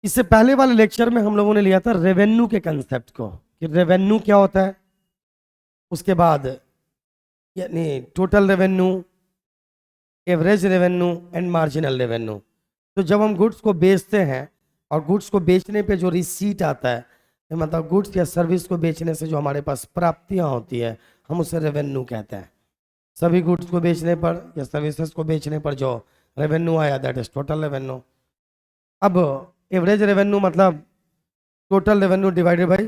इससे पहले वाले लेक्चर में हम लोगों ने लिया था रेवेन्यू के कंसेप्ट को, कि रेवेन्यू क्या होता है, उसके बाद यानी total revenue, average revenue and marginal revenue. तो जब हम गुड्स को बेचते हैं और गुड्स को बेचने पे जो रिसीट आता है, मतलब गुड्स या सर्विस को बेचने से जो हमारे पास प्राप्तियां होती है, हम उसे रेवेन्यू कहते हैं। सभी गुड्स को बेचने पर या सर्विसेज को बेचने पर जो रेवेन्यू आया, दैट इज टोटल रेवेन्यू। अब एवरेज रेवेन्यू मतलब total revenue divided by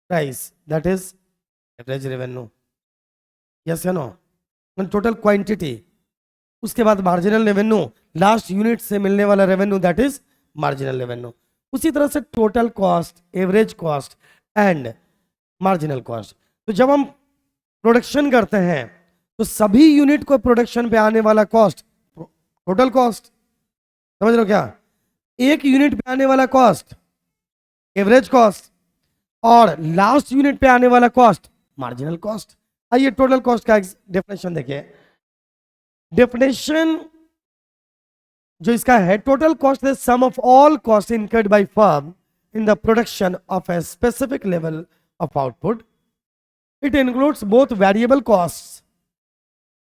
price, that is average revenue. Yes या नो? Total quantity. उसके बाद मार्जिनल रेवेन्यू, लास्ट यूनिट से मिलने वाला revenue, that is marginal revenue. उसी तरह से total cost, average cost and marginal cost. तो जब हम प्रोडक्शन करते हैं तो सभी यूनिट को प्रोडक्शन पे आने वाला कॉस्ट टोटल कॉस्ट, समझ रहे हो क्या? एक यूनिट पे आने वाला कॉस्ट एवरेज कॉस्ट, और लास्ट यूनिट पे आने वाला कॉस्ट मार्जिनल कॉस्ट। आइए टोटल कॉस्ट का डेफिनेशन देखिए। डेफिनेशन जो इसका है, total cost is sum of all cost incurred by firm in the production of a specific level of output. It includes both variable cost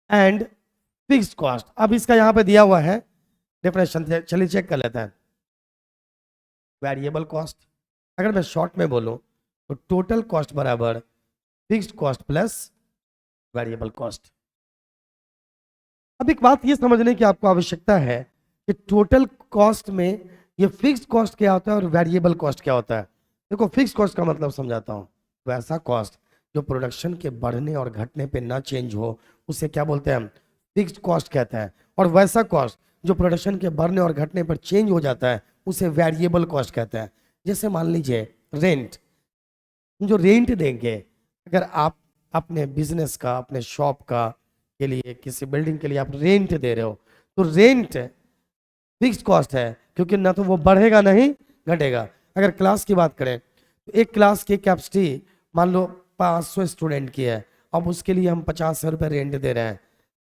and fixed cost. अब इसका यहां पे दिया हुआ है डेफिनेशन, चलिए चेक कर लेते हैं। वेरिएबल कॉस्ट, अगर मैं शॉर्ट में बोलूं तो टोटल कॉस्ट बराबर fixed cost plus variable cost. अब एक बात ये समझने की आपको आवश्यकता है कि टोटल कॉस्ट में ये फिक्स्ड कॉस्ट क्या होता है और वेरिएबल कॉस्ट क्या होता है। देखो, फिक्स्ड कॉस्ट का मतलब समझाता हूं। वैसा कॉस्ट जो प्रोडक्शन के बढ़ने और घटने पे ना चेंज हो, उसे क्या बोलते हैं हम? फिक्स्ड कॉस्ट कहते हैं। और वैसा कॉस्ट जो प्रोडक्शन के बढ़ने और घटने पर चेंज हो जाता है, उसे वेरिएबल कॉस्ट कहते हैं। जैसे मान लीजिए रेंट, जो रेंट देंगे, अगर आप अपने बिजनेस का, अपने शॉप का के लिए, किसी बिल्डिंग के लिए आप रेंट दे रहे हो, तो रेंट फिक्स्ड कॉस्ट है, क्योंकि ना तो वो बढ़ेगा नहीं घटेगा। अगर क्लास की बात करें तो एक क्लास की कैपेसिटी मान लो 500 स्टूडेंट की है, अब उसके लिए हम 50,000 रुपये रेंट दे रहे हैं,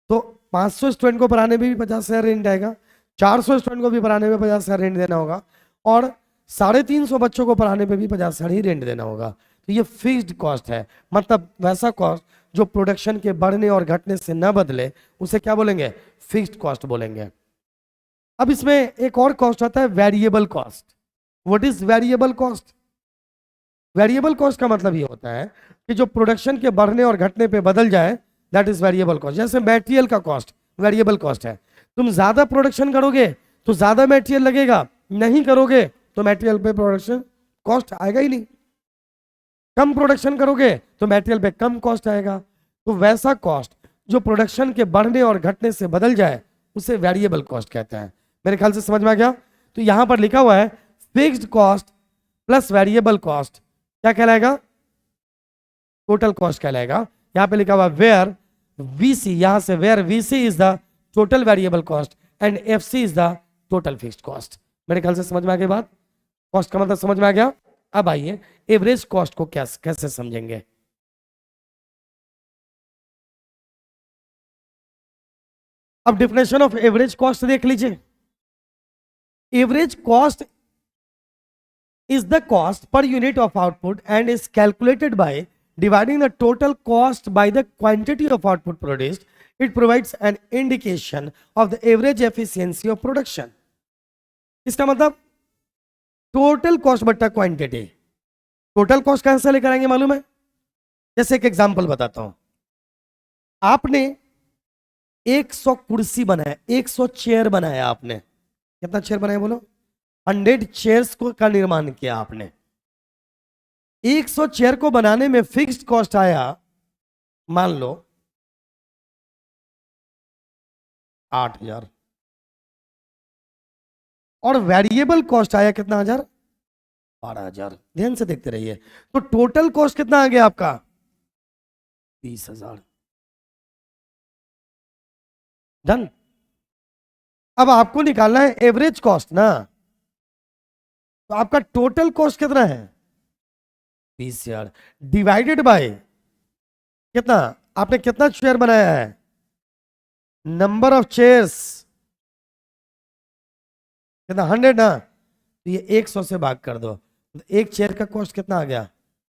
तो 500 स्टूडेंट को पढ़ाने में भी 50,000 रेंट आएगा, 400 स्टूडेंट को भी पढ़ाने में 50,000 रेंट देना होगा, और 350 बच्चों को पढ़ाने में भी 50,000 ही रेंट देना होगा। तो ये फिक्स्ड कॉस्ट है। मतलब वैसा कॉस्ट जो प्रोडक्शन के बढ़ने और घटने से न बदले, उसे क्या बोलेंगे? फिक्स्ड कॉस्ट बोलेंगे। अब इसमें एक और कॉस्ट आता है variable cost. What is variable cost? Variable cost का मतलब ये होता है कि जो प्रोडक्शन के बढ़ने और घटने पे बदल जाए, दैट इज वेरिएबल कॉस्ट। जैसे मटेरियल का कॉस्ट वेरिएबल कॉस्ट है। तुम ज्यादा प्रोडक्शन करोगे तो ज्यादा मटेरियल लगेगा, नहीं करोगे तो मटेरियल पे प्रोडक्शन कॉस्ट आएगा ही नहीं। कम प्रोडक्शन करोगे तो मटेरियल पे कम कॉस्ट आएगा। तो वैसा कॉस्ट जो प्रोडक्शन के बढ़ने और घटने से बदल जाए, उसे वेरिएबल कॉस्ट कहते हैं। मेरे ख्याल से समझ में आ गया? तो यहां पर लिखा हुआ है fixed cost plus variable cost क्या कहलाएगा? टोटल कॉस्ट कहलाएगा। यहां पे लिखा हुआ वेयर वीसी, यहां से where VC is the total variable cost and FC is the total fixed cost. मेरे ख्याल से समझ में आ गई बात? कॉस्ट का मतलब समझ में आ गया। अब आइए एवरेज कॉस्ट को कैसे समझेंगे। अब डिफिनेशन ऑफ एवरेज कॉस्ट देख लीजिए। Average cost is the cost per unit of output and is calculated by dividing the total cost by the quantity of output produced. It provides an indication of the average efficiency of production. इसका मतलब total cost बट्टा quantity. Total cost कैसे लेकर आएंगे मालूम है? जैसे एक एग्जांपल बताता हूं। आपने 100 कुर्सी बनाया, 100 चेयर बनाया आपने। कितना चेयर बनाया बोलो? 100 चेयर्स को का निर्माण किया आपने। 100 चेयर को बनाने में फिक्स्ड कॉस्ट आया मान लो 8,000, और वेरिएबल कॉस्ट आया कितना? 12,000। ध्यान से देखते रहिए। तो टोटल कॉस्ट कितना आ गया आपका? 20,000। डन। अब आपको निकालना है एवरेज कॉस्ट ना, तो आपका टोटल कॉस्ट कितना है? 20,000 डिवाइडेड बाय कितना? आपने कितना चेयर बनाया है? नंबर ऑफ चेयर्स कितना? 100 ना। तो ये 100 से भाग कर दो, तो एक चेयर का कॉस्ट कितना आ गया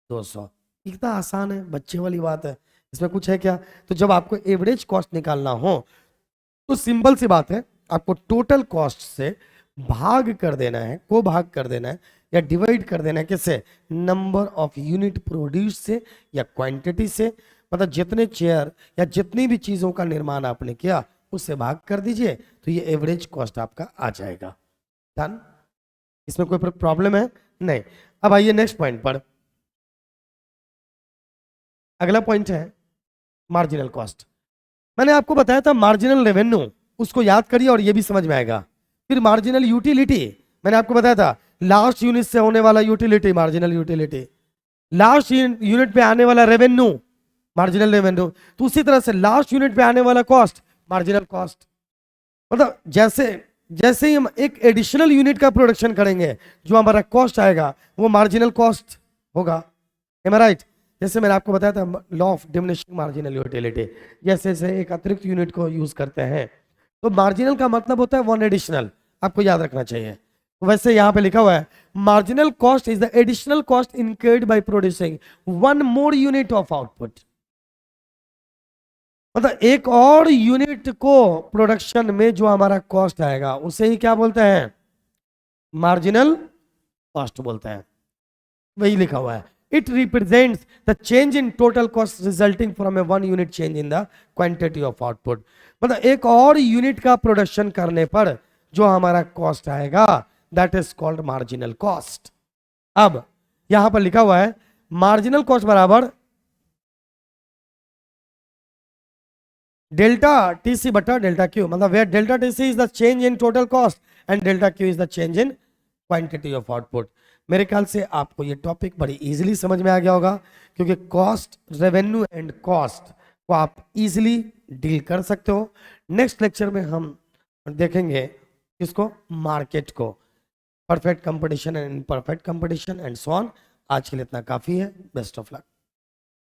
200। कितना आसान है, बच्चे वाली बात है, इसमें कुछ है क्या। तो जब आपको एवरेज कॉस्ट निकालना हो तो सिंपल सी बात है, आपको टोटल कॉस्ट से भाग कर देना है, को भाग कर देना है या डिवाइड कर देना है किससे, नंबर ऑफ यूनिट प्रोड्यूस से या क्वांटिटी से। मतलब जितने चेयर या जितनी भी चीजों का निर्माण आपने किया उससे भाग कर दीजिए, तो ये एवरेज कॉस्ट आपका आ जाएगा। डन, इसमें कोई प्रॉब्लम है नहीं। अब आइए नेक्स्ट पॉइंट पर। अगला पॉइंट है मार्जिनल कॉस्ट। मैंने आपको बताया था मार्जिनल रेवेन्यू, उसको याद करिए और ये भी समझ में आएगा। फिर मार्जिनल यूटिलिटी, मैंने आपको बताया था लास्ट यूनिट से होने वाला utility marginal utility, last unit पे आने वाला रेवेन्यू मार्जिनल रेवेन्यू, तो उसी तरह से लास्ट यूनिट पे आने वाला कॉस्ट मार्जिनल कॉस्ट। मतलब जैसे जैसे ही हम एक एडिशनल यूनिट का प्रोडक्शन करेंगे जो हमारा कॉस्ट आएगा वो मार्जिनल कॉस्ट होगा। एम आई राइट। जैसे मैंने आपको बताया था law of diminishing marginal utility, जैसे जैसे एक अतिरिक्त यूनिट को यूज करते हैं तो मार्जिनल का मतलब होता है वन एडिशनल, आपको याद रखना चाहिए। तो वैसे यहाँ पे लिखा हुआ है marginal cost is the additional cost incurred by producing one more unit of output. मतलब एक और यूनिट को प्रोडक्शन में जो हमारा कॉस्ट आएगा उसे ही क्या बोलते हैं, मार्जिनल कॉस्ट बोलते हैं। वही लिखा हुआ है, it represents the change in total cost resulting from A one unit change in the quantity of output. मतलब एक और यूनिट का प्रोडक्शन करने पर जो हमारा कॉस्ट आएगा that is called marginal cost. अब यहां पर लिखा हुआ है मार्जिनल कॉस्ट बराबर डेल्टा टीसी बटा डेल्टा क्यू। मतलब where delta TC is the change in total cost and delta Q is the change in quantity of output. मेरे ख्याल से आपको ये टॉपिक बड़ी इजीली समझ में आ गया होगा, क्योंकि कॉस्ट, रेवेन्यू एंड कॉस्ट को आप इजीली डील कर सकते हो। नेक्स्ट लेक्चर में हम देखेंगे किसको, मार्केट को, perfect competition and imperfect competition and so on. आज के लिए इतना काफी है, बेस्ट ऑफ लक।